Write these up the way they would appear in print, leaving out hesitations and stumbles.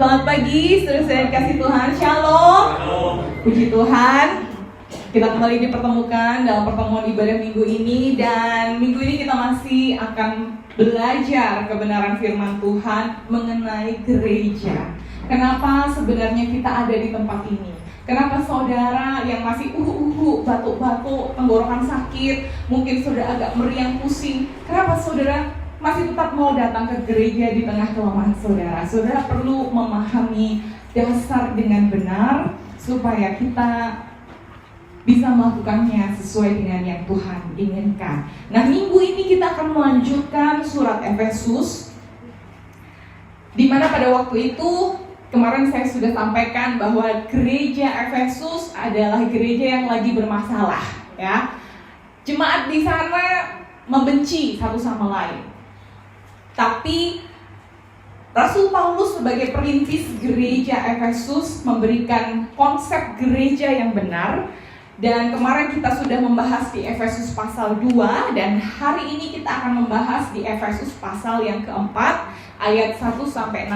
Selamat pagi, saudara-saudara kasih Tuhan. Shalom. Puji Tuhan. Kita kembali dipertemukan dalam pertemuan ibadah minggu ini. Dan minggu ini kita masih akan belajar kebenaran firman Tuhan mengenai gereja. Kenapa sebenarnya kita ada di tempat ini? Kenapa saudara yang masih batuk-batuk, tenggorokan sakit, mungkin saudara agak meriang pusing, kenapa saudara masih tetap mau datang ke gereja di tengah kelemahan saudara? Saudara perlu memahami dasar dengan benar supaya kita bisa melakukannya sesuai dengan yang Tuhan inginkan. Nah, minggu ini kita akan melanjutkan surat Efesus, di mana pada waktu itu kemarin saya sudah sampaikan bahwa gereja Efesus adalah gereja yang lagi bermasalah, ya. Jemaat di sana membenci satu sama lain. Tapi Rasul Paulus sebagai perintis gereja Efesus memberikan konsep gereja yang benar. Dan kemarin kita sudah membahas di Efesus pasal 2, dan hari ini kita akan membahas di Efesus pasal yang keempat, ayat 1-16.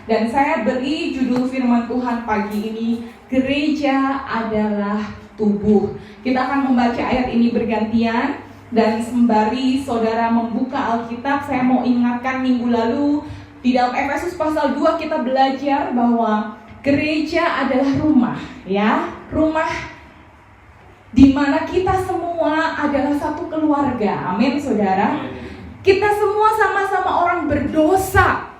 Dan saya beri judul firman Tuhan pagi ini, gereja adalah tubuh. Kita akan membaca ayat ini bergantian. Dan sembari saudara membuka Alkitab, saya mau ingatkan minggu lalu di dalam Efesus pasal 2 kita belajar bahwa gereja adalah rumah, ya, rumah di mana kita semua adalah satu keluarga. Amin, saudara. Kita semua sama-sama orang berdosa.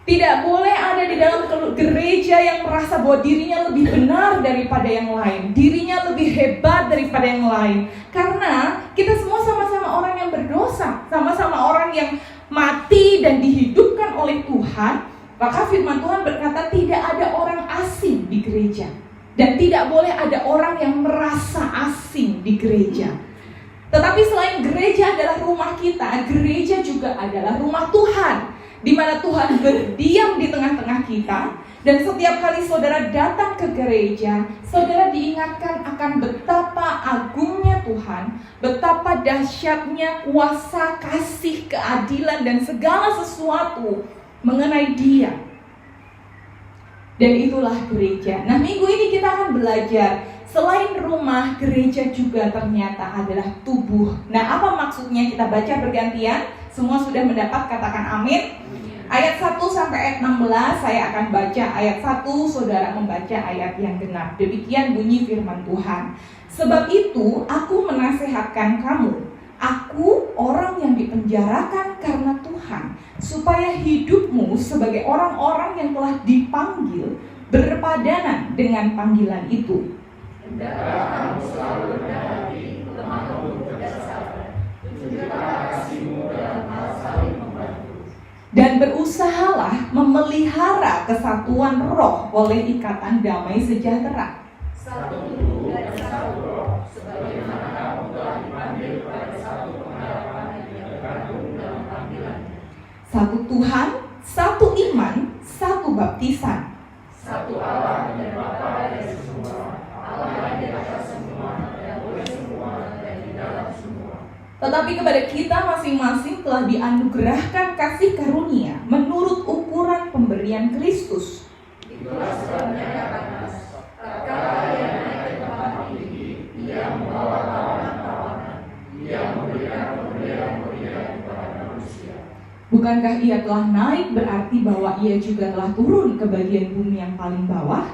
Tidak boleh ada di dalam gereja yang merasa bahwa dirinya lebih benar daripada yang lain, dirinya lebih hebat daripada yang lain. Karena kita semua sama-sama orang yang berdosa, sama-sama orang yang mati dan dihidupkan oleh Tuhan. Maka firman Tuhan berkata tidak ada orang asing di gereja. Dan tidak boleh ada orang yang merasa asing di gereja. Tetapi selain gereja adalah rumah kita, gereja juga adalah rumah Tuhan, di mana Tuhan berdiam di tengah-tengah kita. Dan setiap kali saudara datang ke gereja, saudara diingatkan akan betapa agungnya Tuhan, betapa dahsyatnya kuasa, kasih, keadilan, dan segala sesuatu mengenai Dia. Dan itulah gereja. Nah, minggu ini kita akan belajar, selain rumah, gereja juga ternyata adalah tubuh. Nah, apa maksudnya? Kita baca bergantian. Semua sudah mendapat, katakan amin. Ayat 1 sampai ayat 16 saya akan baca ayat 1, saudara membaca ayat yang genap. Demikian bunyi firman Tuhan. Sebab itu aku menasehatkan kamu, aku orang yang dipenjarakan karena Tuhan, supaya hidupmu sebagai orang-orang yang telah dipanggil berpadanan dengan panggilan itu. Hendaklah kamu selalu rendah hati, lemah lembut dan sabar. Tunjukkanlah kasihmu dalam hal saling membantu. Dan berusahalah memelihara kesatuan roh oleh ikatan damai sejahtera. Satu tubuh dan satu roh, sebagaimana kamu telah dipanggil pada satu pengharapan yang terkandung dalam panggilan. Satu Tuhan, satu iman, satu baptisan. Satu Allah dan Bapa dari semua, Allah yang di atas semua dan oleh semua dan di dalam semua. Tetapi kepada kita masing-masing telah dianugerahkan kasih karunia menurut ukuran pemberian Kristus. Itulah sebabnya katakan, tatkala Ia naik ke tempat tinggi, Ia membawa tawanan-tawanan, Ia memberikan pemberian-pemberian kepada manusia. Bukankah Ia telah naik berarti bahwa Ia juga telah turun ke bagian bumi yang paling bawah?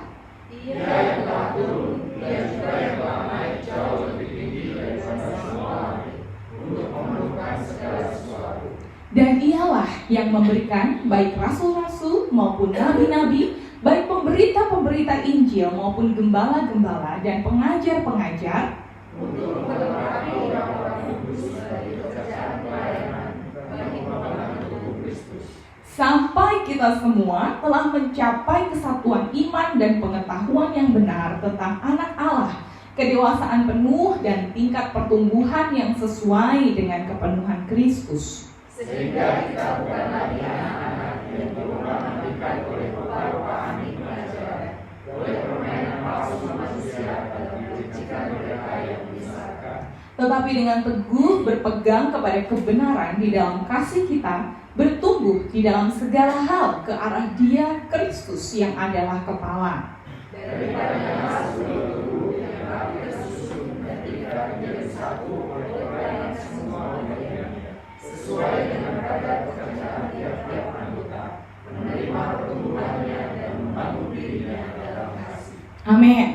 Ia yang telah turun, Ia juga yang telah naik jauh lebih tinggi daripada semua langit, untuk memerlukan segala sesuatu. Dan Ialah yang memberikan baik rasul-rasul maupun nabi-nabi, baik pemberita-pemberita Injil maupun gembala-gembala dan pengajar-pengajar, untuk melengkapi orang-orang kudus bagi pekerjaan pelayanan bagi pembangunan tubuh Kristus. sampai kita semua telah mencapai kesatuan iman dan pengetahuan yang benar tentang anak Allah, kedewasaan penuh dan tingkat pertumbuhan yang sesuai dengan kepenuhan Kristus. Sehingga kita bukan lagi anak-anak yang diulang-ulangikan oleh perubahan pengajaran, oleh permainan palsu manusia dan kejijikan mereka yang menyesatkan. tetapi dengan teguh berpegang kepada kebenaran di dalam kasih kita, bertumbuh di dalam segala hal ke arah Dia, Kristus yang adalah kepala. Daripada yang masuk itu, yang kami tersusun dan tidak menjadi satu oleh perbedaan semua bagian, sesuai dengan kadar pekerjaan tiap-tiap anggota, menerima pertumbuhannya dan membangun dirinya dalam kasih. Amin.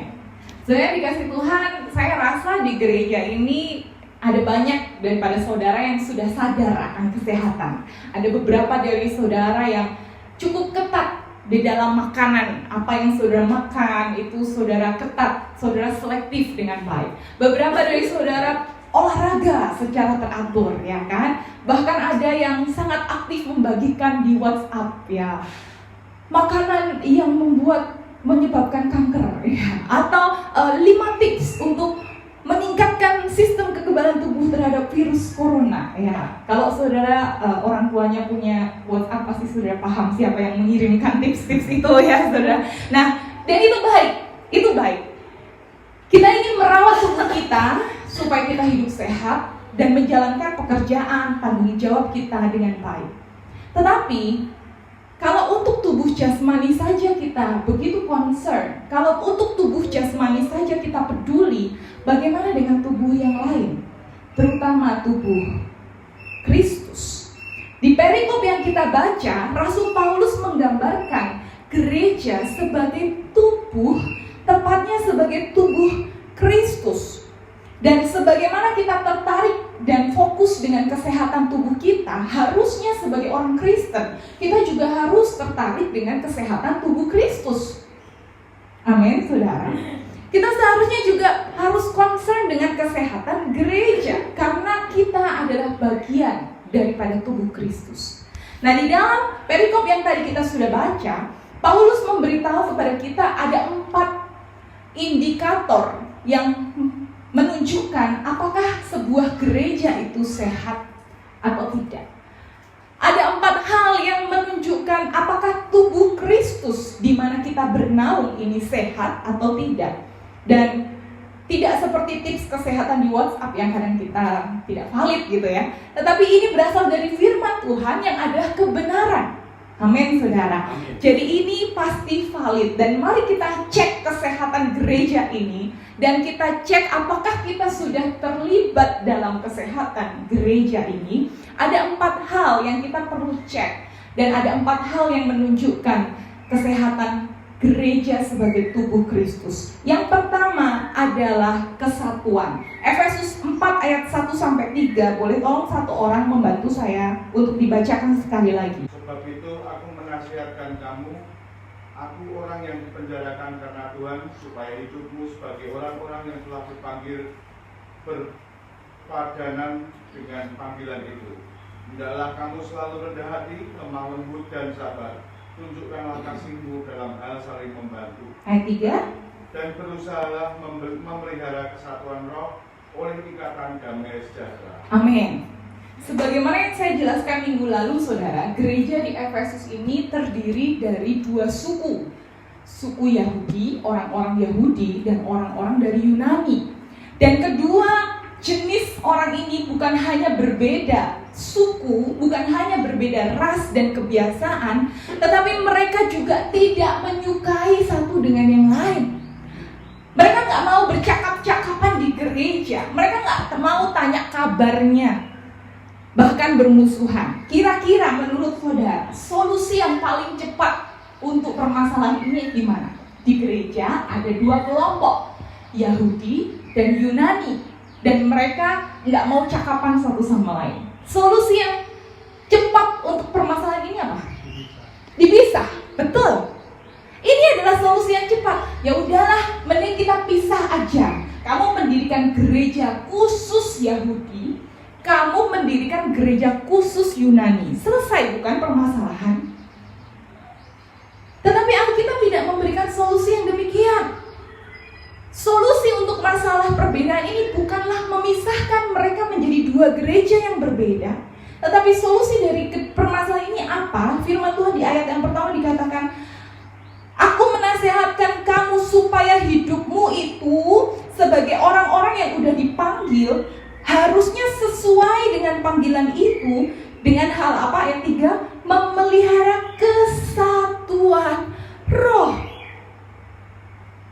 Saya dikasih Tuhan, saya rasa di gereja ini ada banyak daripada saudara yang sudah sadar akan kesehatan. Ada beberapa dari saudara yang cukup ketat di dalam makanan. Apa yang saudara makan itu saudara ketat, saudara selektif dengan baik. Beberapa dari saudara olahraga secara teratur, ya kan? Bahkan ada yang sangat aktif membagikan di WhatsApp, ya, makanan yang menyebabkan kanker, ya. Atau 5 tips untuk meningkatkan sistem kekebalan tubuh terhadap virus corona, ya. Kalau saudara orang tuanya punya WhatsApp, pasti saudara paham siapa yang mengirimkan tips-tips itu, ya saudara. Nah, dan itu baik. Kita ingin merawat tubuh kita supaya kita hidup sehat dan menjalankan pekerjaan tanggung jawab kita dengan baik. Tetapi kalau untuk tubuh jasmani saja kita begitu concern, kalau untuk tubuh jasmani saja kita peduli, bagaimana dengan tubuh yang lain? Terutama tubuh Kristus. Di perikop yang kita baca, Rasul Paulus menggambarkan gereja sebagai tubuh, tepatnya sebagai tubuh Kristus. Dan sebagaimana kita tertarik dan fokus dengan kesehatan tubuh kita, harusnya sebagai orang Kristen, kita juga harus tertarik dengan kesehatan tubuh Kristus. Amin, saudara. Kita seharusnya juga harus concern dengan kesehatan gereja, karena kita adalah bagian daripada tubuh Kristus. Nah, di dalam perikop yang tadi kita sudah baca, Paulus memberitahu kepada kita ada 4 indikator yang menunjukkan apakah sebuah gereja itu sehat atau tidak. Ada 4 hal yang menunjukkan apakah tubuh Kristus di mana kita bernaung ini sehat atau tidak. Dan tidak seperti tips kesehatan di WhatsApp yang kadang kita tidak valid gitu ya. Tetapi ini berasal dari firman Tuhan yang adalah kebenaran. Amin, saudara. Amin. Jadi ini pasti valid. Dan mari kita cek kesehatan gereja ini. Dan kita cek apakah kita sudah terlibat dalam kesehatan gereja ini. Ada 4 hal yang kita perlu cek. Dan ada 4 hal yang menunjukkan kesehatan gereja sebagai tubuh Kristus. Yang pertama adalah kesatuan. Efesus 4 ayat 1-3. Boleh tolong satu orang membantu saya untuk dibacakan sekali lagi. Sebab itu aku menasihatkan kamu, aku orang yang dipenjarakan karena Tuhan, supaya hidupmu sebagai orang-orang yang telah dipanggil berpadanan dengan panggilan itu. Hendaklah kamu selalu rendah hati, lemah lembut dan sabar. Tunjukkanlah kasihmu dalam hal saling membantu. Ayat 3. Dan berusahalah memelihara kesatuan roh oleh ikatan damai sejahtera. Amin. Sebagaimana yang saya jelaskan minggu lalu, saudara, gereja di Efesus ini terdiri dari 2 suku. Suku Yahudi, orang-orang Yahudi, dan orang-orang dari Yunani. Dan kedua jenis orang ini bukan hanya berbeda suku, bukan hanya berbeda ras dan kebiasaan, tetapi mereka juga tidak menyukai satu dengan yang lain. Mereka gak mau bercakap-cakapan di gereja. Mereka gak mau tanya kabarnya. Bahkan bermusuhan. Kira-kira menurut saudara, solusi yang paling cepat untuk permasalahan ini gimana? Di gereja ada 2 kelompok, Yahudi dan Yunani, dan mereka nggak mau cakapan satu sama lain. Solusi yang cepat untuk permasalahan ini apa? Dipisah, betul. Ini adalah solusi yang cepat. Ya udahlah, mending kita pisah aja. Kamu mendirikan gereja khusus Yahudi, kamu mendirikan gereja khusus Yunani. Selesai bukan permasalahan? Tetapi Alkitab tidak memberikan solusi yang demikian. Solusi untuk masalah perbedaan ini bukanlah memisahkan mereka menjadi 2 gereja yang berbeda. Tetapi solusi dari permasalahan ini apa? Firman Tuhan di ayat yang pertama dikatakan, aku menasehatkan kamu supaya hidupmu itu sebagai orang-orang yang udah dipanggil Harusnya sesuai dengan panggilan itu. Dengan hal apa? Ayat 3, memelihara kesatuan roh.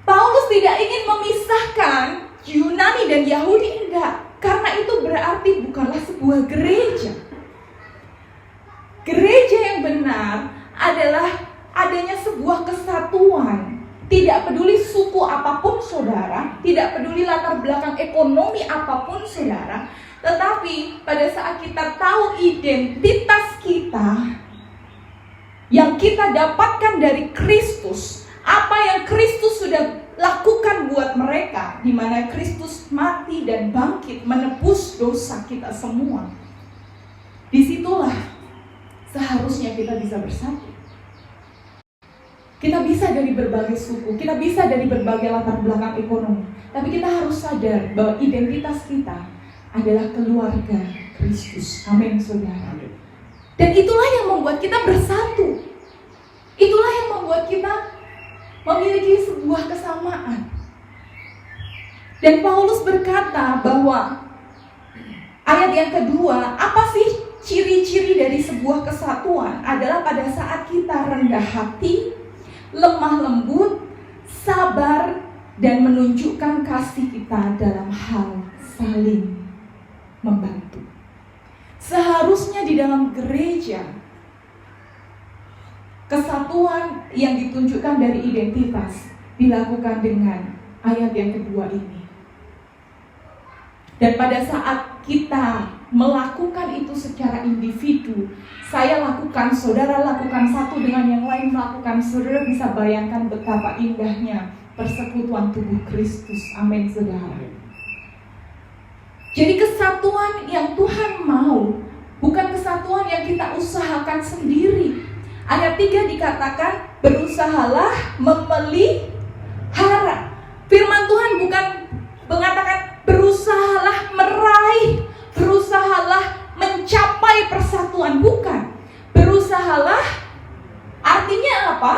Paulus tidak ingin memisahkan Yunani dan Yahudi, enggak. Karena itu berarti bukanlah sebuah gereja. Gereja yang benar adalah adanya sebuah kesatuan. Tidak peduli suku apapun saudara, tidak peduli latar belakang ekonomi apapun saudara, tetapi pada saat kita tahu identitas kita yang kita dapatkan dari Kristus, apa yang Kristus sudah lakukan buat mereka, di mana Kristus mati dan bangkit menebus dosa kita semua. Disitulah seharusnya kita bisa bersatu. Kita bisa dari berbagai suku, kita bisa dari berbagai latar belakang ekonomi, tapi kita harus sadar bahwa identitas kita adalah keluarga Kristus. Amin, saudara. Dan itulah yang membuat kita bersatu. Itulah yang membuat kita memiliki sebuah kesamaan. Dan Paulus berkata bahwa ayat yang kedua, apa sih ciri-ciri dari sebuah kesatuan? Adalah pada saat kita rendah hati, lemah lembut, sabar, dan menunjukkan kasih kita dalam hal saling membantu. Seharusnya di dalam gereja, kesatuan yang ditunjukkan dari identitas dilakukan dengan ayat yang kedua ini. Dan pada saat kita melakukan itu secara individu, saya lakukan, saudara lakukan, satu dengan yang lain melakukan, saudara bisa bayangkan betapa indahnya persekutuan tubuh Kristus. Amin, saudara. Jadi kesatuan yang Tuhan mau bukan kesatuan yang kita usahakan sendiri. Ayat 3 dikatakan, berusahalah memelihara. Firman Tuhan bukan mengatakan berusahalah meraih, berusahalah mencapai persatuan, bukan. Berusahalah artinya apa?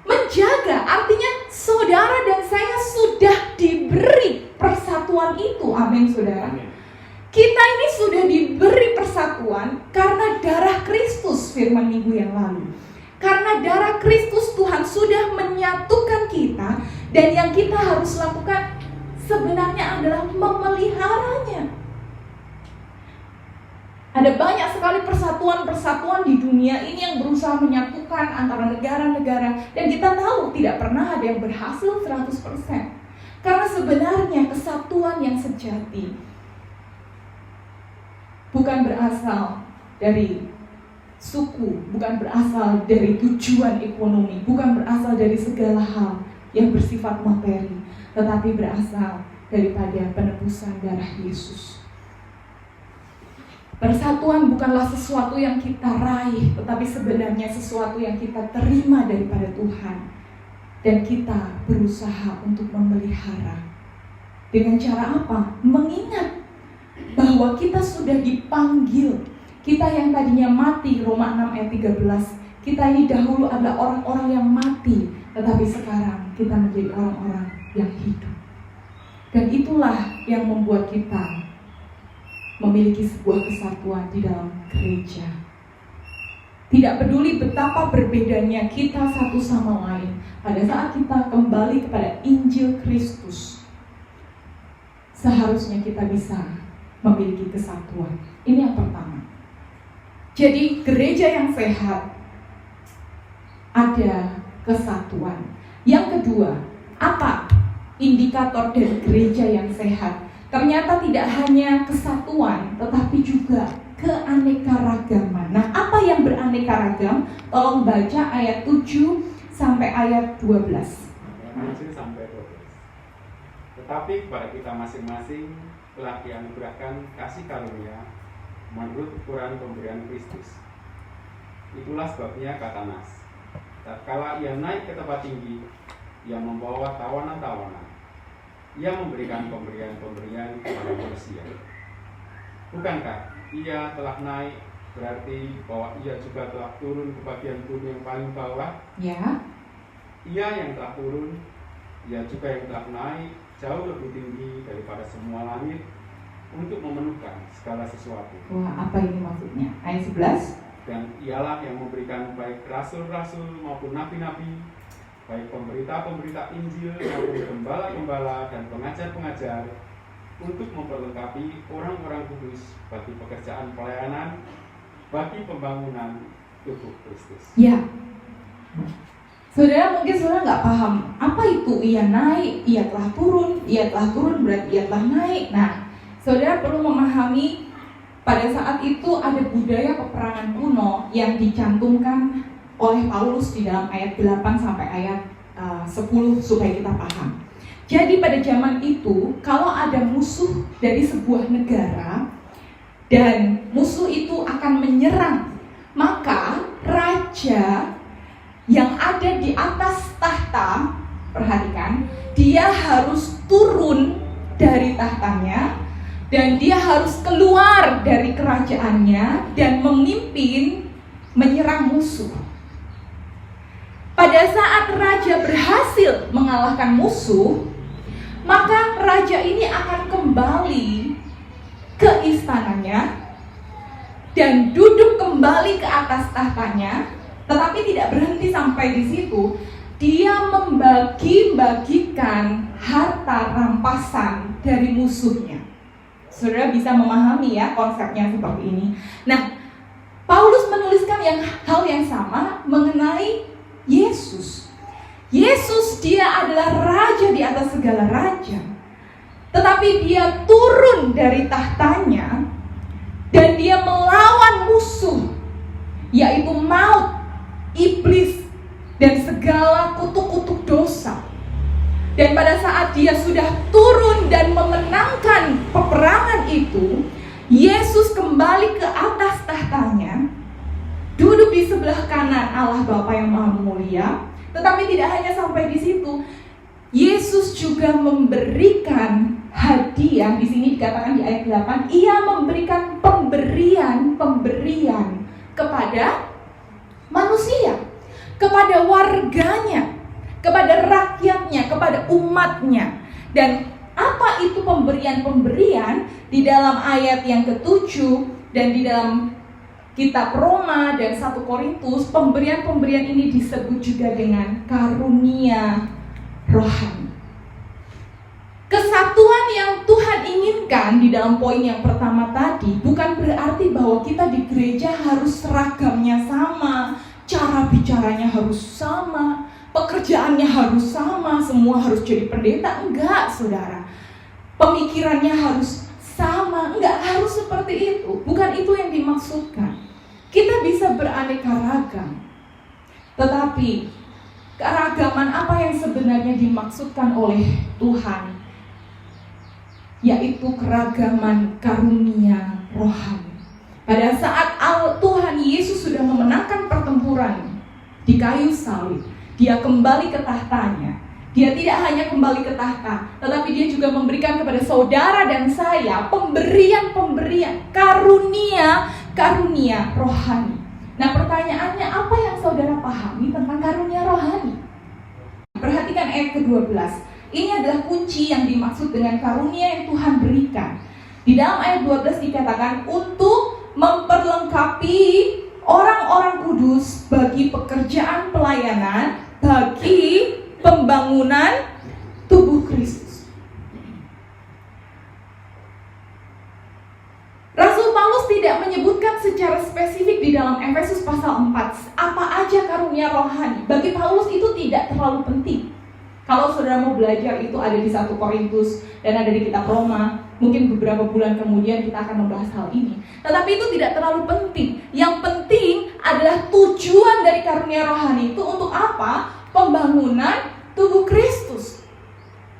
Menjaga, artinya saudara dan saya sudah diberi persatuan itu. Amin, saudara. Kita ini sudah diberi persatuan karena darah Kristus, firman minggu yang lalu. Karena darah Kristus Tuhan sudah menyatukan kita, dan yang kita harus lakukan sebenarnya adalah memeliharanya. Ada banyak sekali persatuan-persatuan di dunia ini yang berusaha menyatukan antara negara-negara, dan kita tahu tidak pernah ada yang berhasil 100%. Karena sebenarnya kesatuan yang sejati bukan berasal dari suku, bukan berasal dari tujuan ekonomi, bukan berasal dari segala hal yang bersifat materi, tetapi berasal daripada penebusan darah Yesus. Persatuan bukanlah sesuatu yang kita raih, tetapi sebenarnya sesuatu yang kita terima daripada Tuhan. Dan kita berusaha untuk memelihara. Dengan cara apa? Mengingat bahwa kita sudah dipanggil. Kita yang tadinya mati, Roma 6 ayat 13. Kita ini dahulu adalah orang-orang yang mati, tetapi sekarang kita menjadi orang-orang yang hidup. Dan itulah yang membuat kita memiliki sebuah kesatuan di dalam gereja. Tidak peduli betapa berbedanya kita satu sama lain, pada saat kita kembali kepada Injil Kristus, seharusnya kita bisa memiliki kesatuan. Ini yang pertama. Jadi gereja yang sehat ada kesatuan. Yang kedua, apa indikator dari gereja yang sehat? Ternyata tidak hanya kesatuan, tetapi juga keanekaragaman. Nah, apa yang beraneka ragam? Tolong baca ayat 7 sampai ayat 12. Sampai 12. Tetapi kepada kita masing-masing telah dianugerahkan kasih karunia menurut ukuran pemberian Kristus. Itulah sebabnya kata Nas, tatkala ia naik ke tempat tinggi, ia membawa tawanan-tawanan, ia memberikan pemberian-pemberian kepada manusia. Bukankah ia telah naik berarti bahwa ia juga telah turun ke bagian bumi yang paling bawah? Ya. Ia yang telah turun, ia juga yang telah naik jauh lebih tinggi daripada semua langit, untuk memenuhkan segala sesuatu. Wah, apa ini maksudnya? Ayat 11. Dan ialah yang memberikan baik rasul-rasul maupun nabi-nabi, baik pemberita-pemberita Injil maupun gembala-gembala dan pengajar-pengajar, untuk memperlengkapi orang-orang kudus bagi pekerjaan pelayanan, bagi pembangunan tubuh Kristus. Ya, saudara mungkin saudara nggak paham apa itu ia naik, ia telah turun berarti ia telah naik. Nah, saudara perlu memahami pada saat itu ada budaya peperangan kuno yang dicantumkan oleh Paulus di dalam ayat 8 sampai ayat 10 supaya kita paham. Jadi pada zaman itu kalau ada musuh dari sebuah negara dan musuh itu akan menyerang, maka raja yang ada di atas tahta, perhatikan, dia harus turun dari tahtanya dan dia harus keluar dari kerajaannya dan memimpin menyerang musuh. Pada saat raja berhasil mengalahkan musuh, maka raja ini akan kembali ke istananya dan duduk kembali ke atas tahtanya. Tetapi tidak berhenti sampai di situ. Dia membagi-bagikan harta rampasan dari musuhnya. Saudara bisa memahami ya konsepnya seperti ini. Nah, Paulus menuliskan hal yang sama mengenai Yesus. Yesus dia adalah raja di atas segala raja. Tetapi dia turun dari tahtanya dan dia melawan musuh, yaitu maut, iblis, dan segala kutuk-kutuk dosa. Dan pada saat dia sudah turun dan memenangkan peperangan itu, Yesus kembali ke atas tahtanya, duduk di sebelah kanan Allah Bapa yang Maha Mulia. Tetapi tidak hanya sampai di situ, Yesus juga memberikan hadiah. Di sini dikatakan di ayat 8, ia memberikan pemberian kepada manusia, kepada warganya, kepada rakyatnya, kepada umatnya. Dan apa itu pemberian-pemberian? Di dalam ayat yang ke-7 dan di dalam kitab Roma dan 1 Korintus, pemberian-pemberian ini disebut juga dengan karunia rohani. Kesatuan yang Tuhan inginkan di dalam poin yang pertama tadi bukan berarti bahwa kita di gereja harus seragamnya sama, cara bicaranya harus sama, pekerjaannya harus sama, semua harus jadi pendeta. Enggak, saudara. Pemikirannya harus sama, enggak harus seperti itu. Bukan itu yang dimaksudkan. Kita bisa beraneka ragam, tetapi keragaman apa yang sebenarnya dimaksudkan oleh Tuhan, yaitu keragaman karunia rohani. Pada saat Tuhan Yesus sudah memenangkan pertempuran di kayu salib, dia kembali ke tahtanya. Dia tidak hanya kembali ke tahta, tetapi dia juga memberikan kepada saudara dan saya pemberian-pemberian karunia rohani. Nah, pertanyaannya, apa yang saudara pahami tentang karunia rohani? Perhatikan ayat ke-12. Ini adalah kunci yang dimaksud dengan karunia yang Tuhan berikan. Di dalam ayat 12 dikatakan untuk memperlengkapi orang-orang kudus bagi pekerjaan pelayanan, bagi pembangunan tubuh Kristus. Rasul Paulus tidak menyebutkan secara spesifik di dalam Efesus pasal 4 apa aja karunia rohani. Bagi Paulus itu tidak terlalu penting. Kalau saudara mau belajar, itu ada di 1 Korintus dan ada di kitab Roma. Mungkin beberapa bulan kemudian kita akan membahas hal ini. Tetapi itu tidak terlalu penting. Yang penting adalah tujuan dari karunia rohani itu untuk apa? Pembangunan tubuh Kristus.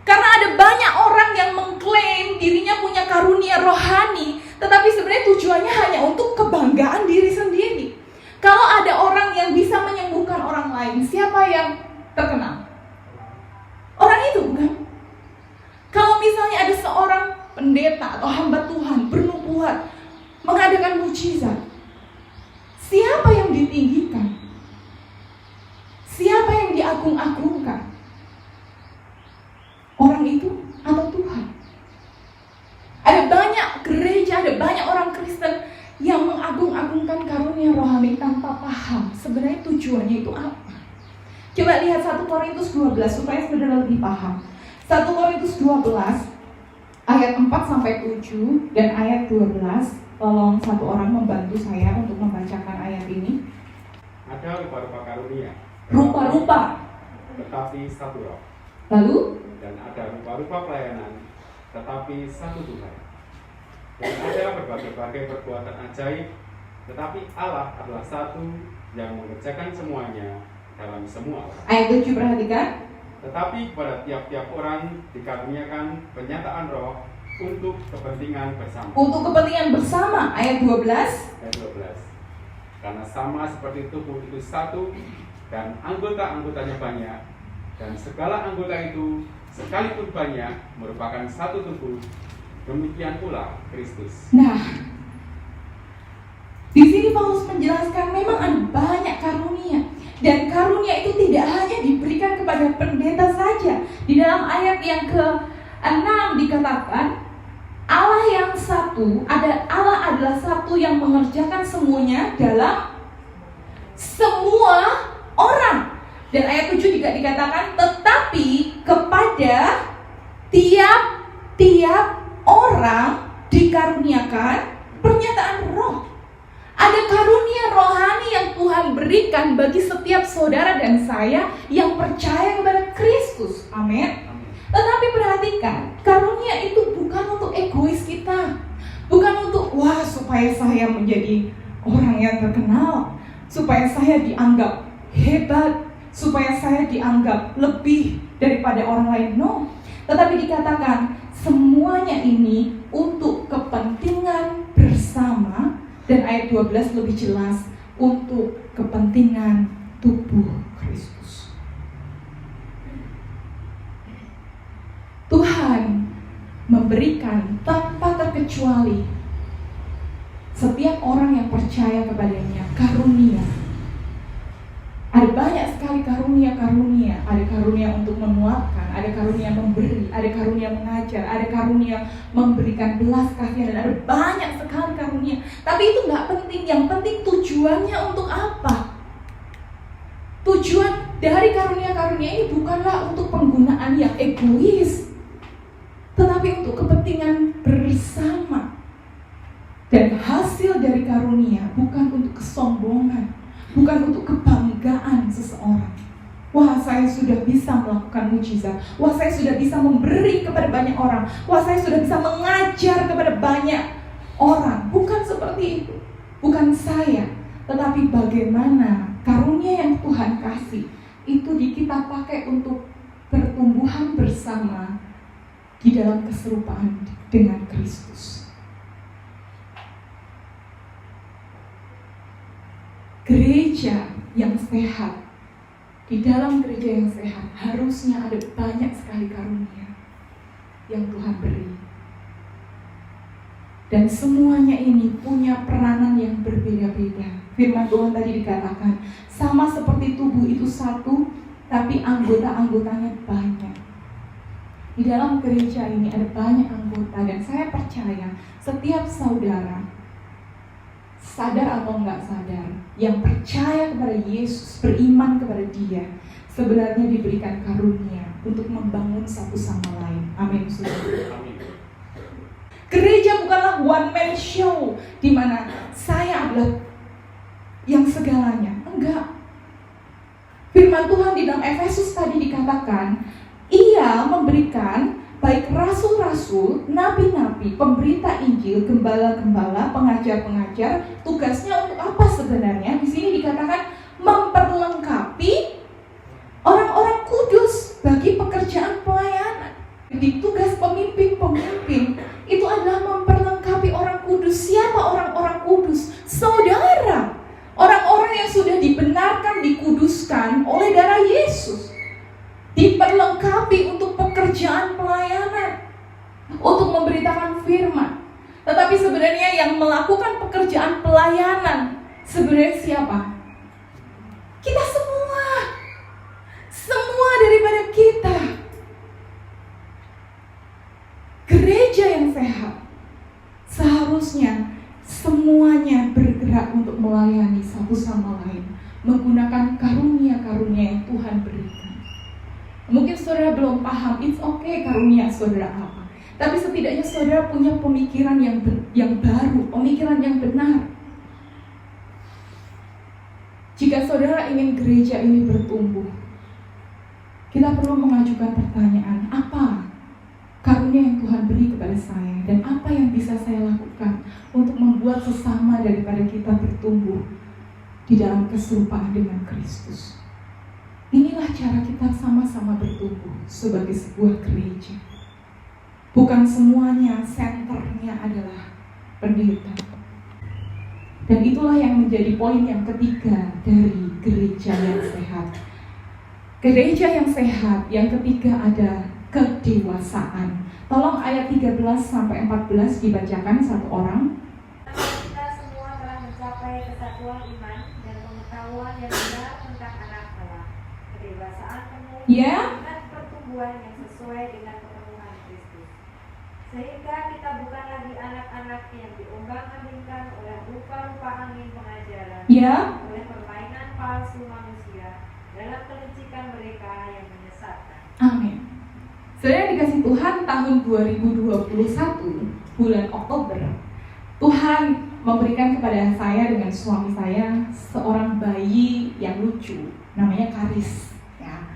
Karena ada banyak orang yang mengklaim dirinya punya karunia rohani, tetapi sebenarnya tujuannya hanya untuk kebanggaan diri sendiri. Kalau ada orang yang bisa menyembuhkan orang lain, siapa yang terkenal? Orang itu, bukan? Kalau misalnya ada seorang pendeta atau hamba Tuhan bernubuat, mengadakan mukjizat, siapa yang ditinggikan? Siapa yang diagung-agungkan? Orang itu atau Tuhan? Ada banyak tanpa paham sebenarnya tujuannya itu apa. Coba lihat 1 Korintus 12 supaya saudara lebih paham. 1 Korintus 12 ayat 4-7 dan ayat 12. Tolong satu orang membantu saya untuk membacakan ayat ini. Ada rupa-rupa karunia, Rupa-rupa, tetapi satu roh. lalu Dan ada rupa-rupa pelayanan, tetapi satu Tuhan. Dan ada berbagai-bagai perbuatan ajaib, tetapi Allah adalah satu yang mengerjakan semuanya dalam semua orang. ayat 7 perhatikan. Tetapi kepada tiap-tiap orang dikaruniakan penyataan roh untuk kepentingan bersama. Untuk kepentingan bersama, ayat 12. Ayat 12. Karena sama seperti tubuh itu satu dan anggota-anggotanya banyak, dan segala anggota itu sekalipun banyak merupakan satu tubuh, demikian pula Kristus. Nah, di sini Paulus menjelaskan memang ada banyak karunia. Dan karunia itu tidak hanya diberikan kepada pendeta saja. Di dalam ayat yang ke-6 dikatakan Allah yang satu, Allah adalah satu yang mengerjakan semuanya dalam semua orang. Dan ayat 7 juga dikatakan tetapi kepada tiap-tiap orang dikaruniakan pernyataan roh. Ada karunia rohani yang Tuhan berikan bagi setiap saudara dan saya yang percaya kepada Kristus. Amin. Tetapi perhatikan, karunia itu bukan untuk egois kita. Bukan untuk, wah supaya saya menjadi orang yang terkenal, supaya saya dianggap hebat, supaya saya dianggap lebih daripada orang lain. No. Tetapi dikatakan, semuanya ini untuk kepentingan bersama. Dan ayat 12 lebih jelas, untuk kepentingan tubuh Kristus. Tuhan memberikan tanpa terkecuali setiap orang yang percaya kepadanya karunia. Ada banyak sekali karunia-karunia. Ada karunia untuk menguatkan, ada karunia memberi, ada karunia mengajar, ada karunia memberikan belas kasihan, dan ada banyak sekali karunia. Tapi itu nggak penting. Yang penting tujuannya untuk apa? Tujuan dari karunia-karunia ini bukanlah untuk penggunaan yang egois, tetapi untuk kepentingan bersama. Dan hasil dari karunia bukan untuk kesombongan, bukan untuk kebanggaan seseorang. Wah, saya sudah bisa melakukan mujizat. Wah, saya sudah bisa memberi kepada banyak orang. Wah, saya sudah bisa mengajar kepada banyak orang. Bukan seperti itu. Bukan saya. Tetapi bagaimana karunia yang Tuhan kasih itu kita pakai untuk pertumbuhan bersama di dalam keserupaan dengan Kristus. Gereja yang sehat, di dalam gereja yang sehat harusnya ada banyak sekali karunia yang Tuhan beri. Dan semuanya ini punya peranan yang berbeda-beda. Firman Tuhan tadi dikatakan, sama seperti tubuh itu satu, tapi anggota-anggotanya banyak. Di dalam gereja ini ada banyak anggota, dan saya percaya setiap saudara, sadar atau enggak sadar, yang percaya kepada Yesus, beriman kepada Dia, sebenarnya diberikan karunia untuk membangun satu sama lain. Amin. Amin. Gereja bukanlah one man show di mana saya adalah yang segalanya. Enggak. Firman Tuhan di dalam Efesus tadi dikatakan, Ia memberikan baik rasul-rasul, nabi-nabi, pemberita Injil, gembala-gembala, pengajar-pengajar. Tugasnya untuk apa sebenarnya? Di sini dikatakan memperlengkapi orang-orang kudus bagi pekerjaan pelayanan. Di tugas pemimpin-pemimpin itu adalah memperlengkapi orang kudus. Siapa orang-orang kudus? Saudara, orang-orang yang sudah dibenarkan, dikuduskan oleh darah Yesus, diperlengkapi untuk pekerjaan pelayanan, untuk memberitakan firman. Tetapi sebenarnya yang melakukan pekerjaan pelayanan sebenarnya siapa? Kita semua. Semua daripada kita. Gereja yang sehat seharusnya semuanya bergerak untuk melayani satu sama lain, menggunakan karunia-karunia yang Tuhan berikan. Mungkin saudara belum paham, it's okay karunia saudara apa. Tapi setidaknya saudara punya pemikiran yang baru, pemikiran yang benar. Jika saudara ingin gereja ini bertumbuh, kita perlu mengajukan pertanyaan, apa karunia yang Tuhan beri kepada saya, dan apa yang bisa saya lakukan untuk membuat sesama daripada kita bertumbuh di dalam keserupaan dengan Kristus. Inilah cara kita sama-sama bertumbuh sebagai sebuah gereja. Bukan semuanya senternya adalah pendeta. Dan itulah yang menjadi poin yang ketiga dari gereja yang sehat. Gereja yang sehat yang ketiga ada kedewasaan. Tolong ayat 13-14 dibacakan satu orang. Kita semua telah mencapai kesatuan iman dan pengetahuan yang benar tentang anak Allah, kedewasaan penuh dengan pertumbuhan yang sesuai dengan kepenuhan Kristus. Sehingga kita bukan lagi anak-anak yang diombang-ambingkan oleh rupa-rupa angin pengajaran, oleh permainan palsu manusia dalam kelicikan mereka yang menyesatkan. Amin. Saudara dikasih Tuhan, tahun 2021 bulan Oktober, Tuhan memberikan kepada saya dengan suami saya seorang bayi yang lucu, namanya Karis ya.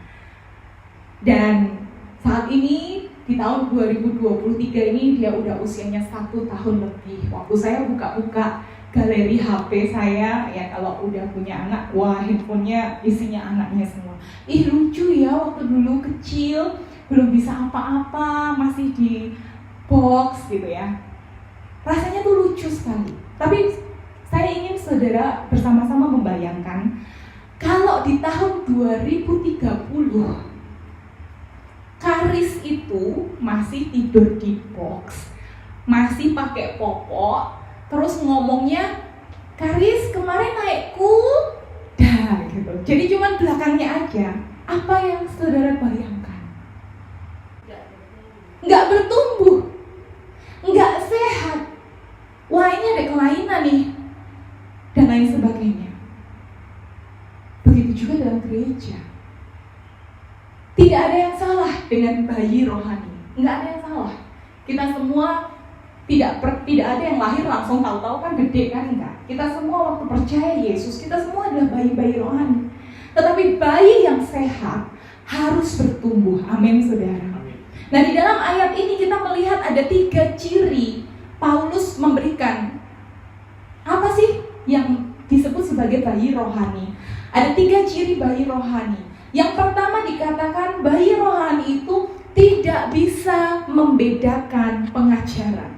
Dan saat ini di tahun 2023 ini dia udah usianya 1 tahun lebih. Waktu saya buka-buka galeri HP saya, ya kalau udah punya anak, wah handphonenya isinya anaknya semua. Ih lucu ya, waktu dulu kecil belum bisa apa-apa, masih di box gitu ya. Rasanya tuh lucu sekali. Tapi saya ingin saudara bersama-sama membayangkan kalau di tahun 2030 Karis itu masih tidur di box, masih pakai popok, terus ngomongnya, Karis kemarin naik kuda gitu. Jadi cuman belakangnya aja. Apa yang saudara bayangkan? Nggak bertumbuh, nggak sehat. Wah ini ada kelainan nih, dan lain sebagainya. Begitu juga dalam gereja. Tidak ada yang salah dengan bayi rohani, nggak ada yang salah. Kita semua tidak ada yang lahir langsung tahu-tahu kan gede kan, enggak. Kita semua waktu percaya Yesus, kita semua adalah bayi-bayi rohani. Tetapi bayi yang sehat harus bertumbuh. Amin saudara. Nah di dalam ayat ini kita melihat ada 3 ciri Paulus memberikan. Apa sih yang disebut sebagai bayi rohani? Ada 3 ciri bayi rohani. Yang pertama dikatakan bayi rohani itu tidak bisa membedakan pengajaran.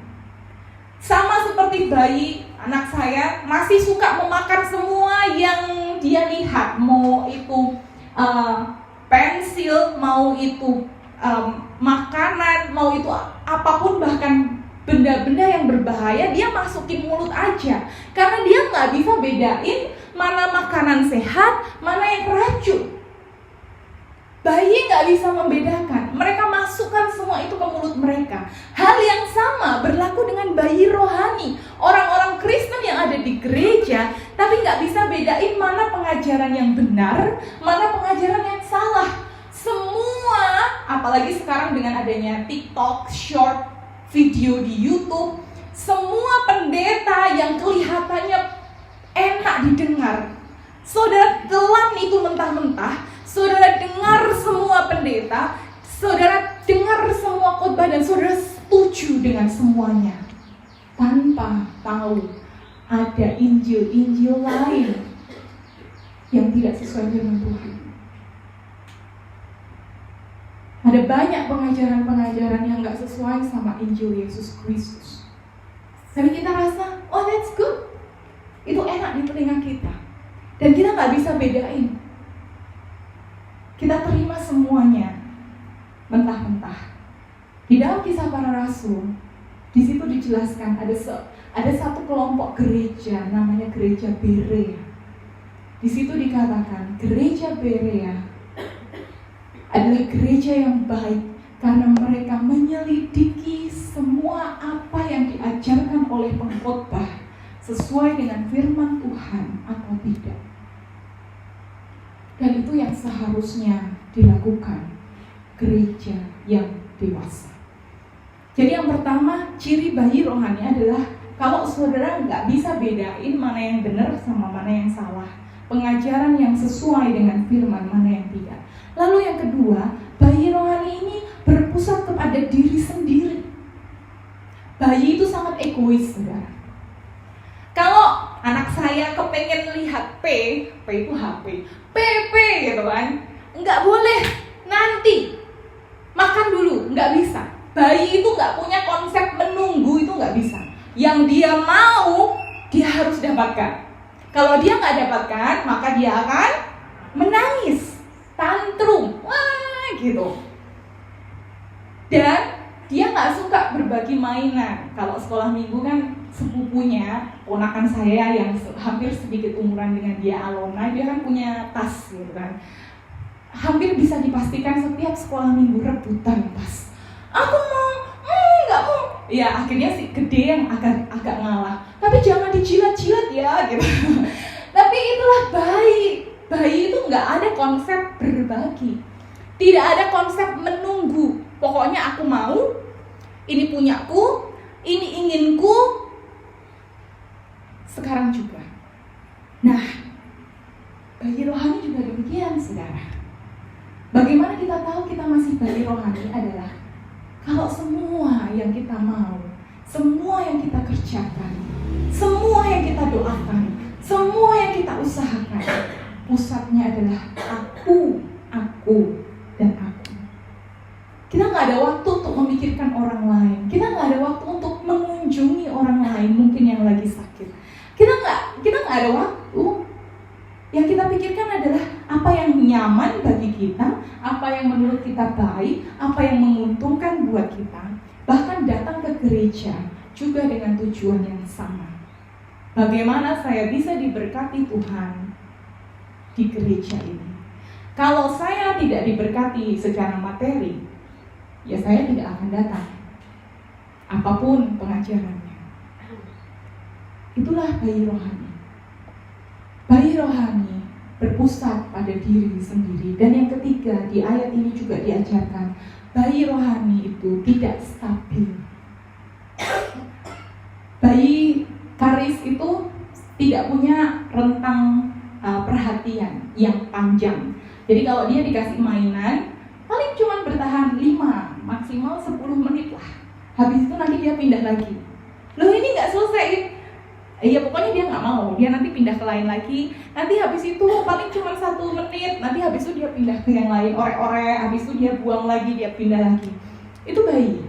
Sama seperti bayi anak saya masih suka memakan semua yang dia lihat, mau itu pensil, mau itu makanan, mau itu apapun, bahkan benda-benda yang berbahaya dia masukin mulut aja, karena dia nggak bisa bedain mana makanan sehat, mana yang racun. Bayi nggak bisa membedakan, mereka masukkan semua itu ke mulut mereka. Hal yang sama berlaku dengan bayi rohani, orang-orang Kristen yang ada di gereja, tapi nggak bisa bedain mana pengajaran yang benar, mana pengajaran yang salah. Semua, apalagi sekarang dengan adanya TikTok, short video di YouTube, semua pendeta yang kelihatannya enak didengar, saudara telan itu mentah-mentah, saudara dengar semua pendeta, saudara dengar semua khotbah, dan saudara setuju dengan semuanya, tanpa tahu ada Injil-Injil lain yang tidak sesuai dengan Tuhan. Ada banyak pengajaran-pengajaran yang gak sesuai sama Injil Yesus Kristus. Tapi kita rasa, oh that's good, itu enak di telinga kita, dan kita gak bisa bedain. Kita terima semuanya mentah-mentah. Di dalam Kisah Para Rasul, di situ dijelaskan ada satu kelompok gereja namanya gereja Berea. Di situ dikatakan gereja Berea adalah gereja yang baik karena mereka menyelidiki semua apa yang diajarkan oleh pengkhotbah sesuai dengan firman Tuhan atau tidak. Dan itu yang seharusnya dilakukan gereja yang dewasa. Jadi yang pertama, ciri bayi rohani adalah kalau saudara nggak bisa bedain mana yang benar sama mana yang salah, pengajaran yang sesuai dengan firman mana yang tidak. Lalu yang kedua, bayi rohani ini berpusat kepada diri sendiri. Bayi itu sangat egois, saudara. Kalau anak saya kepengen lihat P itu HP, PP gitu kan, nggak boleh, nanti makan dulu, nggak bisa. Bayi itu nggak punya konsep menunggu, itu nggak bisa. Yang dia mau, dia harus dapatkan. Kalau dia nggak dapatkan, maka dia akan menangis, tantrum, wah gitu. Dan dia nggak suka berbagi mainan. Kalau sekolah minggu kan sepupunya, ponakan saya yang hampir sedikit umuran dengan dia, Alona, dia kan punya tas gitu kan. Hampir bisa dipastikan setiap sekolah minggu rebutan tas. Aku mau, nggak mau. Ya akhirnya si gede yang agak ngalah. Tapi jangan dijilat-jilat ya gitu. Tapi itulah bayi. Bayi itu nggak ada konsep berbagi. Tidak ada konsep menunggu. Pokoknya aku mau, ini punyaku, ini inginku, sekarang juga. Nah, bayi rohani juga demikian, saudara. Bagaimana kita tahu kita masih bayi rohani adalah kalau semua yang kita mau, semua yang kita kerjakan, semua yang kita doakan, semua yang kita usahakan, pusatnya adalah aku, dan aku. Kita nggak ada waktu untuk memikirkan orang lain. Kita nggak ada waktu untuk mengunjungi orang lain mungkin yang lagi sakit. Kita nggak ada waktu. Yang kita pikirkan adalah apa yang nyaman bagi kita, apa yang menurut kita baik, apa yang menguntungkan buat kita. Bahkan datang ke gereja juga dengan tujuan yang sama. Bagaimana saya bisa diberkati Tuhan di gereja ini? Kalau saya tidak diberkati secara materi, ya saya tidak akan datang. Apapun pengajarannya. Itulah bayi rohani. Bayi rohani berpusat pada diri sendiri. Dan yang ketiga, di ayat ini juga diajarkan, bayi rohani itu tidak stabil. Bayi karis itu tidak punya rentang perhatian yang panjang. Jadi kalau dia dikasih mainan, paling cuma bertahan 5, maksimal 10 menit lah. Habis itu nanti dia pindah lagi. Loh ini nggak selesai. Iya pokoknya dia nggak mau, dia nanti pindah ke lain lagi. Nanti habis itu paling cuma 1 menit, nanti habis itu dia pindah ke yang lain, orek-orek, habis itu dia buang lagi, dia pindah lagi. Itu bayi.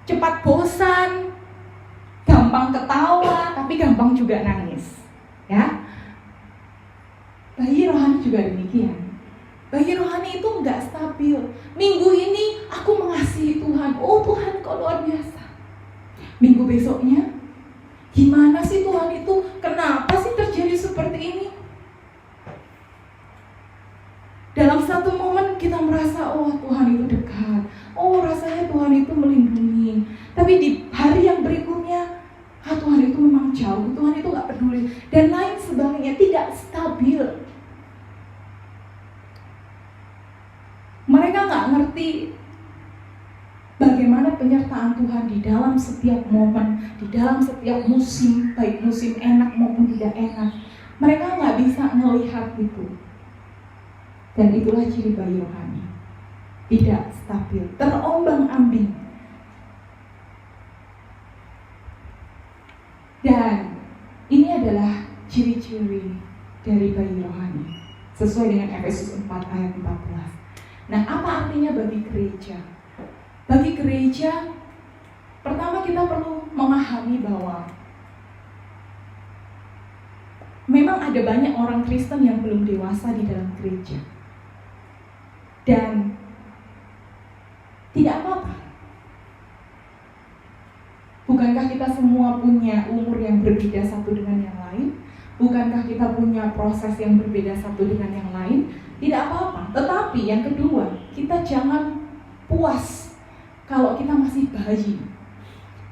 Cepat bosan, gampang ketawa, tapi gampang juga nangis. Ya, bayi rohani juga demikian. Bayi rohani itu nggak stabil. Minggu ini aku mengasihi Tuhan, oh Tuhan kau luar biasa. Minggu besoknya, gimana sih Tuhan itu? Kenapa sih terjadi seperti ini? Dalam satu momen kita merasa, oh Tuhan itu dekat, oh rasanya Tuhan itu melindungi. Tapi di hari yang berikutnya, Tuhan itu memang jauh, Tuhan itu gak peduli. Dan lain sebagainya, tidak stabil. Mereka gak ngerti bagaimana penyertaan Tuhan di dalam setiap momen, di dalam setiap musim, baik musim enak maupun tidak enak. Mereka nggak bisa melihat itu. Dan itulah ciri bayi rohani. Tidak stabil, terombang-ambing. Dan ini adalah ciri-ciri dari bayi rohani. Sesuai dengan Efesus 4 ayat 14. Nah, apa artinya bagi gereja? Bagi gereja, pertama kita perlu memahami bahwa memang ada banyak orang Kristen yang belum dewasa di dalam gereja. Dan tidak apa-apa. Bukankah kita semua punya umur yang berbeda satu dengan yang lain? Bukankah kita punya proses yang berbeda satu dengan yang lain? Tidak apa-apa. Tetapi yang kedua, kita jangan puas kalau kita masih bayi.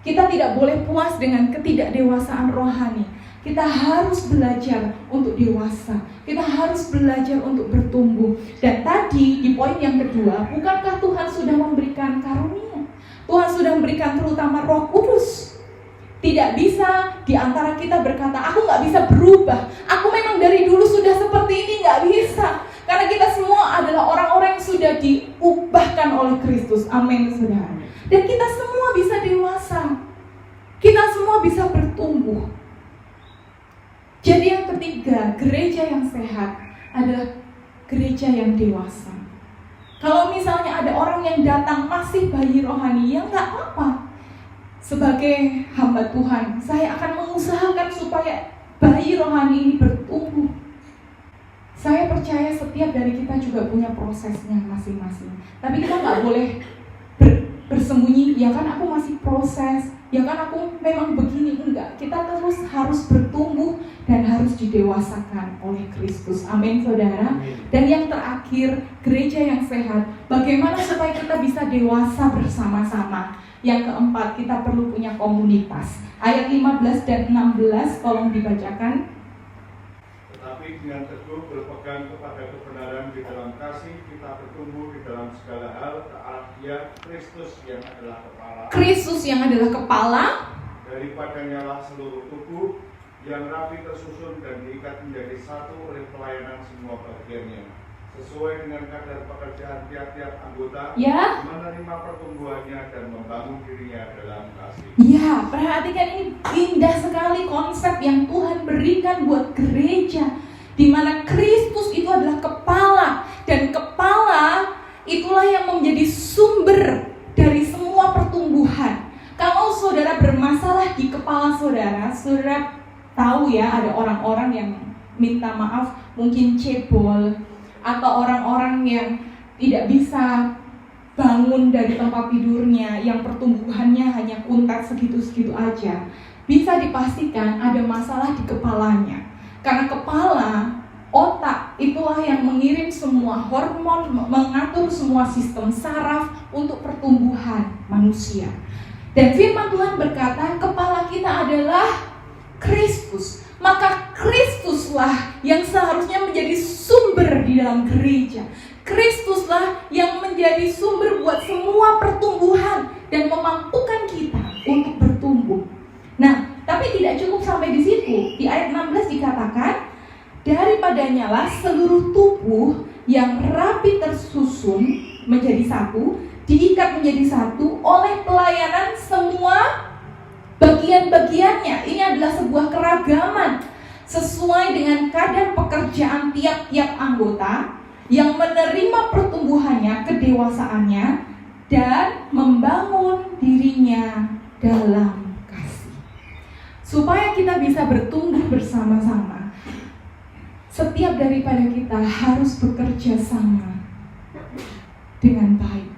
Kita tidak boleh puas dengan ketidakdewasaan rohani. Kita harus belajar untuk dewasa. Kita harus belajar untuk bertumbuh. Dan tadi di poin yang kedua, bukankah Tuhan sudah memberikan karunia? Tuhan sudah memberikan terutama Roh Kudus. Tidak bisa di antara kita berkata, aku gak bisa berubah, aku memang dari dulu sudah seperti ini. Gak bisa. Karena kita semua adalah orang-orang yang sudah diubahkan oleh Kristus. Amin, saudara. Dan kita semua bisa dewasa. Kita semua bisa bertumbuh. Jadi yang ketiga, gereja yang sehat adalah gereja yang dewasa. Kalau misalnya ada orang yang datang masih bayi rohani, ya gak apa-apa. Sebagai hamba Tuhan, saya akan mengusahakan supaya bayi rohani ini bertumbuh. Saya percaya setiap dari kita juga punya prosesnya masing-masing. Tapi kita gak boleh bersembunyi, ya kan aku masih proses, ya kan aku memang begini. Enggak, kita terus harus bertumbuh dan harus didewasakan oleh Kristus. Amin, saudara. Dan yang terakhir, gereja yang sehat. Bagaimana supaya kita bisa dewasa bersama-sama? Yang keempat, kita perlu punya komunitas. Ayat 15 dan 16 tolong dibacakan. Tetapi dengan teguh berpegang kepada kebenaran di dalam kasih, kita bertumbuh di dalam segala hal ke arah Dia, Kristus yang adalah kepala. Kristus yang adalah kepala. Daripadanya lah seluruh tubuh yang rapi tersusun dan diikat menjadi satu oleh pelayanan semua bagiannya, sesuai dengan kadar pekerjaan tiap-tiap anggota, Ya. menerima pertumbuhannya dan membangun dirinya dalam kasih. Ya, perhatikan ini indah sekali konsep yang Tuhan berikan buat gereja, di mana Kristus itu adalah kepala, dan kepala itulah yang menjadi sumber dari semua pertumbuhan. Kalau saudara bermasalah di kepala saudara, saudara tahu ya, ada orang-orang yang minta maaf, mungkin cebol, atau orang-orang yang tidak bisa bangun dari tempat tidurnya, yang pertumbuhannya hanya kuntat segitu-segitu aja. Bisa dipastikan ada masalah di kepalanya. Karena kepala, otak, itulah yang mengirim semua hormon, mengatur semua sistem saraf untuk pertumbuhan manusia. Dan firman Tuhan berkata, kepala kita adalah Kristus. Maka Kristuslah yang seharusnya menjadi sumber di dalam gereja. Kristuslah yang menjadi sumber buat semua pertumbuhan dan memampukan kita untuk bertumbuh. Nah, tapi tidak cukup sampai di situ. Di ayat 16 dikatakan, daripadanya lah seluruh tubuh yang rapi tersusun menjadi satu, diikat menjadi satu oleh pelayanan semua bagian-bagiannya. Ini adalah sebuah keragaman sesuai dengan kadar pekerjaan tiap-tiap anggota yang menerima pertumbuhannya, kedewasaannya, dan membangun dirinya dalam kasih. Supaya kita bisa bertumbuh bersama-sama, setiap daripada kita harus bekerja sama dengan baik.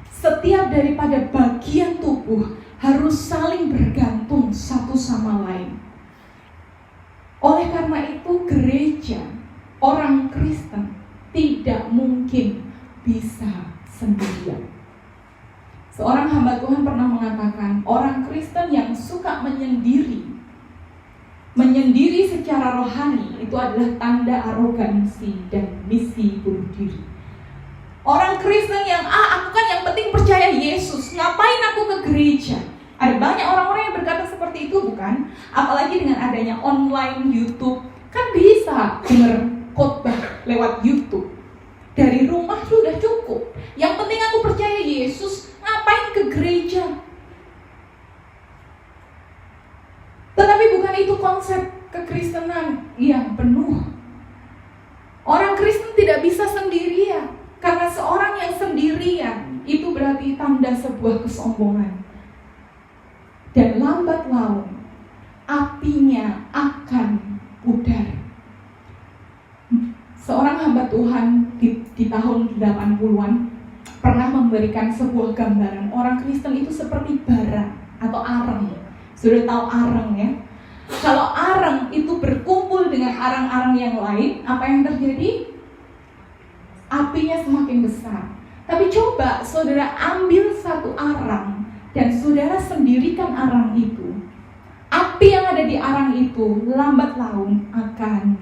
Setiap daripada bagian tubuh harus saling bergantung satu sama lain. Oleh karena itu gereja, orang Kristen tidak mungkin bisa sendirian. Seorang hamba Tuhan pernah mengatakan, orang Kristen yang suka menyendiri secara rohani itu adalah tanda arogansi dan misi bunuh diri. Orang Kristen yang aku kan yang penting percaya Yesus, ngapain aku ke gereja? Ada banyak orang-orang yang berkata seperti itu, bukan? Apalagi dengan adanya online YouTube, kan bisa dengar khotbah lewat YouTube. Dari rumah sudah cukup. Yang penting aku percaya Yesus, ngapain ke gereja? Tetapi bukan itu konsep kekristenan yang penuh. Orang Kristen tidak bisa sendirian. Karena seorang yang sendirian itu berarti tanda sebuah kesombongan. Dan lambat laun apinya akan pudar. Seorang hamba Tuhan di tahun 80-an pernah memberikan sebuah gambaran orang Kristen itu seperti bara atau areng. Sudah tahu areng ya? Kalau areng itu berkumpul dengan arang-arang yang lain, apa yang terjadi? Apinya semakin besar. Tapi coba saudara ambil satu arang dan saudara sendirikan arang itu, api yang ada di arang itu lambat laun akan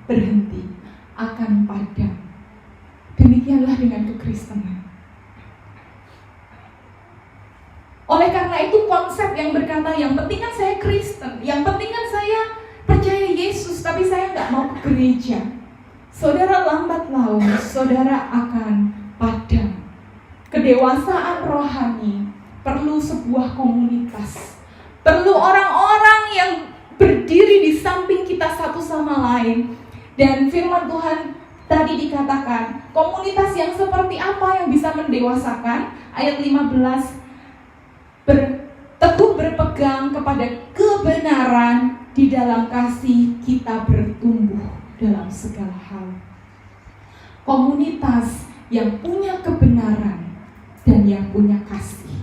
berhenti, akan padam. Demikianlah dengan kekristenan. Oleh karena itu konsep yang berkata yang penting kan saya Kristen, yang penting kan saya percaya Yesus, tapi saya nggak mau ke gereja. Saudara, lambat laun saudara akan padam. Kedewasaan rohani perlu sebuah komunitas, perlu orang-orang yang berdiri di samping kita satu sama lain. Dan firman Tuhan tadi dikatakan, komunitas yang seperti apa yang bisa mendewasakan? Ayat 15, teguh berpegang kepada kebenaran, di dalam kasih kita bertumbuh dalam segala hal. Komunitas yang punya kebenaran dan yang punya kasih.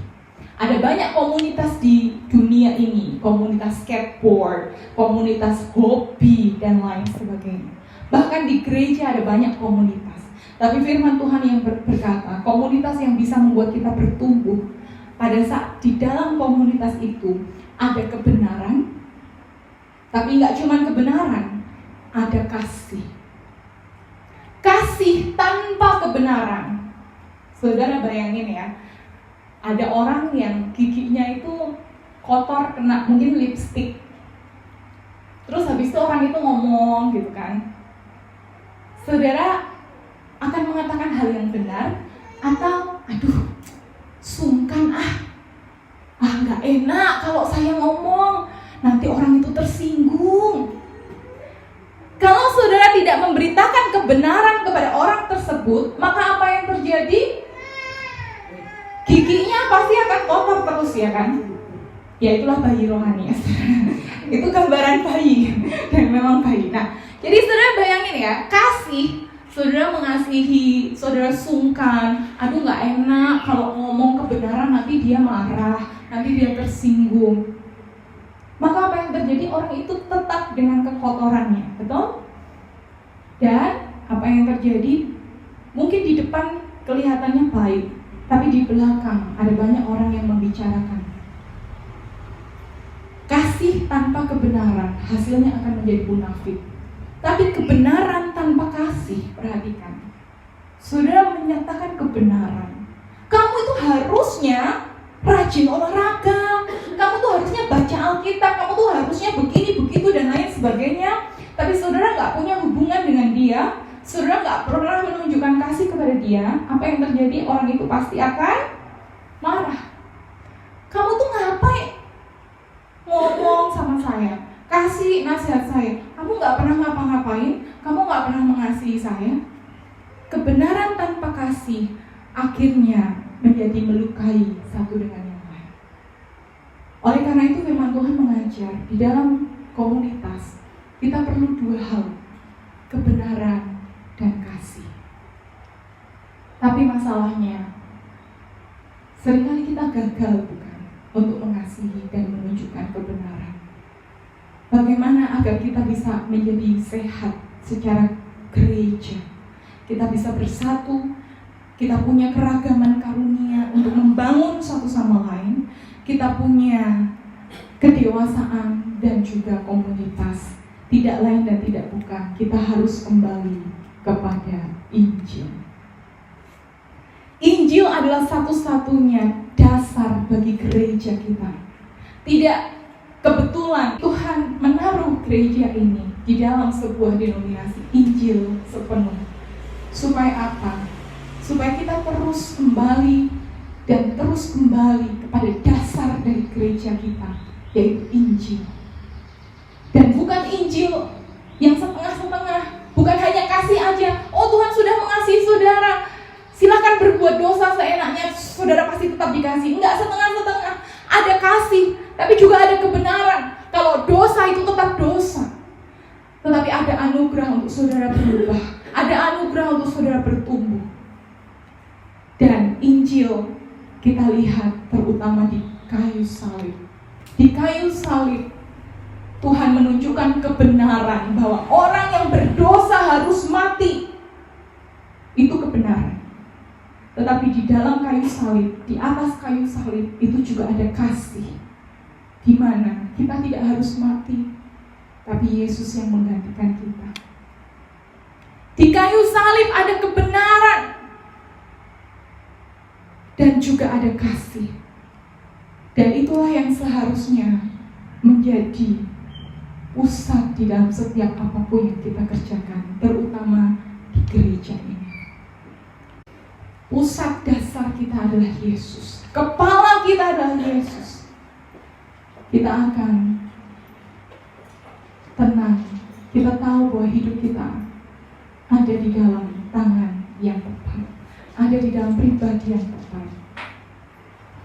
Ada banyak komunitas di dunia ini, komunitas skateboard, komunitas hobi, dan lain sebagainya. Bahkan di gereja ada banyak komunitas. Tapi firman Tuhan yang berkata, komunitas yang bisa membuat kita bertumbuh, pada saat di dalam komunitas itu ada kebenaran, tapi nggak cuma kebenaran, ada kasih. Kasih tanpa kebenaran. Saudara bayangin ya, ada orang yang giginya itu kotor kena mungkin lipstik. Terus habis itu orang itu ngomong gitu kan. Saudara akan mengatakan hal yang benar atau aduh sungkan nggak enak kalau saya ngomong, nanti orang itu tersinggung. Kalau saudara tidak memberitakan kebenaran kepada orang tersebut, maka apa yang terjadi? Giginya pasti akan kotor terus, ya kan? Ya itulah bayi rohani ya. Itu gambaran bayi dan memang bayi. Nah, jadi saudara bayangin ya, kasih. Saudara mengasihi, saudara sungkan, aduh gak enak kalau ngomong kebenaran nanti dia marah, nanti dia tersinggung. Maka apa yang terjadi? Orang itu tetap dengan kekotorannya, betul? Dan apa yang terjadi? Mungkin di depan kelihatannya baik, tapi di belakang ada banyak orang yang membicarakan. Kasih tanpa kebenaran hasilnya akan menjadi munafik. Tapi kebenaran tanpa kasih, perhatikan. Saudara menyatakan kebenaran. Kamu itu harusnya rajin olahraga. Kamu tuh harusnya baca Alkitab. Kamu tuh harusnya begini, begitu, dan lain sebagainya. Tapi saudara gak punya hubungan dengan dia. Saudara gak pernah menunjukkan kasih kepada dia. Apa yang terjadi? Orang itu pasti akan marah. Kamu tuh ngapain ngomong sama saya? Kasih nasihat saya, kamu gak pernah ngapa-ngapain, kamu gak pernah mengasihi saya. Kebenaran tanpa kasih akhirnya menjadi melukai satu dengan yang lain. Oleh karena itu firman Tuhan mengajar di dalam komunitas kita perlu dua hal, kebenaran dan kasih. Tapi masalahnya seringkali kita gagal bukan untuk mengasihi dan menunjukkan kebenaran. Bagaimana agar kita bisa menjadi sehat secara gereja? Kita bisa bersatu, kita punya keragaman karunia untuk membangun satu sama lain. Kita punya kedewasaan dan juga komunitas. Tidak lain dan tidak bukan, kita harus kembali kepada Injil. Injil adalah satu-satunya dasar bagi gereja kita. Tidak kebetulan Tuhan menaruh gereja ini di dalam sebuah denominasi Injil sepenuh. Supaya apa? Supaya kita terus kembali dan terus kembali kepada dasar dari gereja kita, yaitu Injil. Dan bukan Injil yang setengah-setengah, bukan hanya kasih aja. Oh, Tuhan sudah mengasihi saudara, silakan berbuat dosa seenaknya, saudara pasti tetap dikasih. Enggak setengah-setengah. Ada kasih, tapi juga ada kebenaran. Kalau dosa itu tetap dosa, tetapi ada anugerah untuk saudara berubah, ada anugerah untuk saudara bertumbuh. Dan Injil kita lihat terutama di kayu salib. Di kayu salib Tuhan menunjukkan kebenaran bahwa orang yang berdosa harus mati. Itu kebenaran. Tetapi di dalam kayu salib, di atas kayu salib itu juga ada kasih, di mana kita tidak harus mati, tapi Yesus yang menggantikan kita. Di kayu salib ada kebenaran dan juga ada kasih. Dan itulah yang seharusnya menjadi pusat di dalam setiap apapun yang kita kerjakan, terutama di gereja ini. Pusat dasar kita adalah Yesus. Kepala kita adalah Yesus. Kita akan tenang. Kita tahu bahwa hidup kita ada di dalam tangan yang tepat, ada di dalam pribadi yang tepat.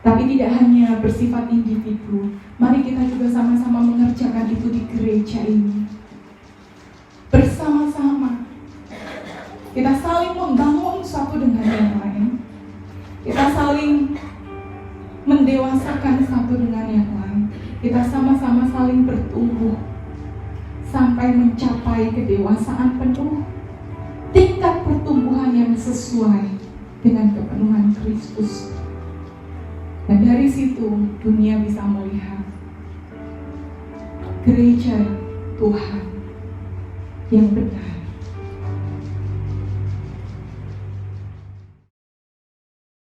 Tapi tidak hanya bersifat individu, mari kita juga sama-sama mengerjakan itu di gereja ini. Bersama-sama, kita saling membangun satu dengan yang lain. Kita saling mendewasakan satu dengan yang lain. Kita sama-sama saling bertumbuh sampai mencapai kedewasaan penuh, tingkat pertumbuhan yang sesuai dengan kepenuhan Kristus. Dan dari situ dunia bisa melihat gereja Tuhan yang benar,